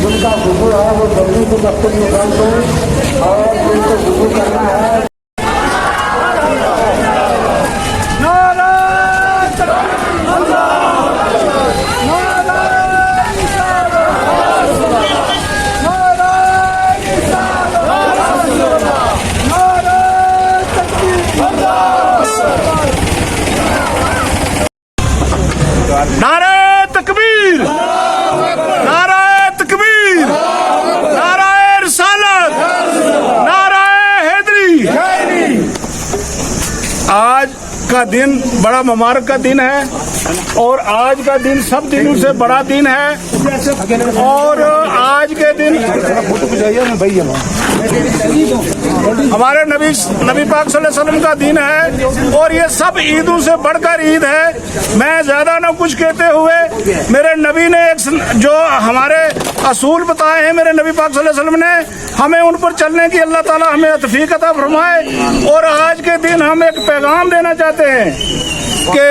جن کا وضو ہے وہ جلدی سے دفتر نکال دیں اور جن کو وضو کرنا ہے. نعرہ تکبیر، نعرہ تکبیر، نعرہ رسالت، نعرہ حیدری. آج کا دن بڑا مبارک کا دن ہے اور آج کا دن سب دنوں سے بڑا دن ہے اور آج کے دن ہمارے نبی پاک صلی اللہ علیہ وسلم کا دن ہے اور یہ سب عیدوں سے بڑھ کر عید ہے. میں زیادہ نہ کچھ کہتے ہوئے میرے نبی نے جو ہمارے اصول بتائے ہیں میرے نبی پاک صلی اللہ علیہ وسلم نے ہمیں ان پر چلنے کی اللہ تعالی ہمیں توفیق عطا فرمائے. اور آج کے دن ہم ایک پیغام دینا چاہتے ہیں کہ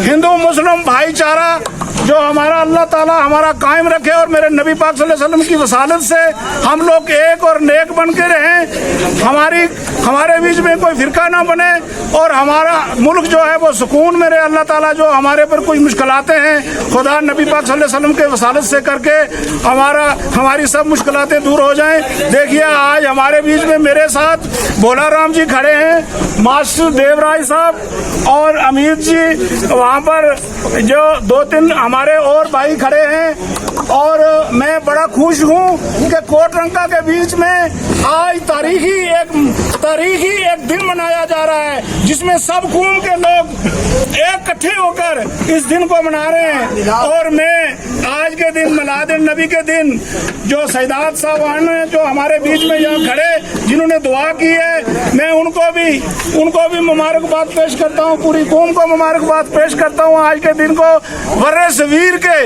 ہندو مسلم بھائی چارہ جو ہمارا اللہ تعالیٰ ہمارا قائم رکھے اور میرے نبی پاک صلی اللہ علیہ وسلم کی وصالت سے ہم لوگ ایک اور نیک بن کے رہیں. ہمارے بیچ میں کوئی فرقہ نہ بنے اور ہمارا ملک جو ہے وہ سکون میرے اللہ تعالیٰ جو ہمارے پر کوئی مشکلاتیں ہیں خدا نبی پاک صلی اللہ علیہ وسلم کے وصالت سے کر کے ہماری سب مشکلاتیں دور ہو جائیں. دیکھیے آج ہمارے بیچ میں میرے ساتھ بھولا رام جی کھڑے ہیں، ماسٹر دیو رائے صاحب اور امیت جی وہاں پر جو 2-3 ہمارے اور بھائی کھڑے ہیں. اور میں بڑا خوش ہوں کہ کوٹ رنگا کے بیچ میں آج تاریخی ایک دن منایا جا رہا ہے جس میں سب قوم کے لوگ ایک کٹھے ہو کر اس دن کو منا رہے ہیں. اور میں آج کے دن میلاد النبی کے دن جو سیدات صاحب جو ہمارے بیچ میں یہاں کھڑے جنہوں نے دعا کی ہے میں ان کو بھی مبارکباد پیش کرتا ہوں، پوری قوم کو مبارکباد پیش کرتا ہوں. آج کے دن کو ورے صغیر کے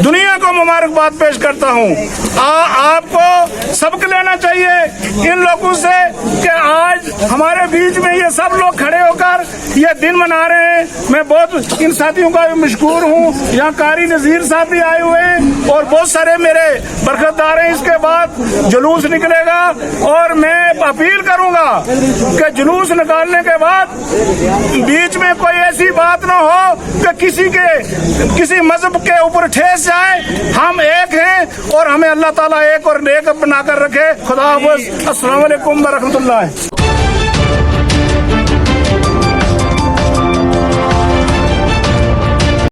دنیا کو مبارکباد پیش کرتا ہوں. آپ کو سبق لینا چاہیے ان لوگوں سے کہ آج ہمارے بیچ میں یہ سب لوگ کھڑے ہو کر یہ دن منا رہے ہیں. میں بہت ان ساتھیوں کا بھی مشکور ہوں. یہاں قاری نذیر صاحب بھی آئے ہوئے ہیں اور بہت سارے میرے برکت دار ہیں. اس کے بعد جلوس نکلے گا اور میں اپیل کروں گا کہ جلوس نکالنے کے بعد بیچ میں کوئی ایسی بات نہ ہو کہ کسی مذہب کے اوپر ٹھیس جائے. ہم ایک ہیں اور ہمیں اللہ تعالیٰ ایک اور نیک بنا کر رکھے. خدا حافظ. السلام علیکم ورحمۃ اللہ.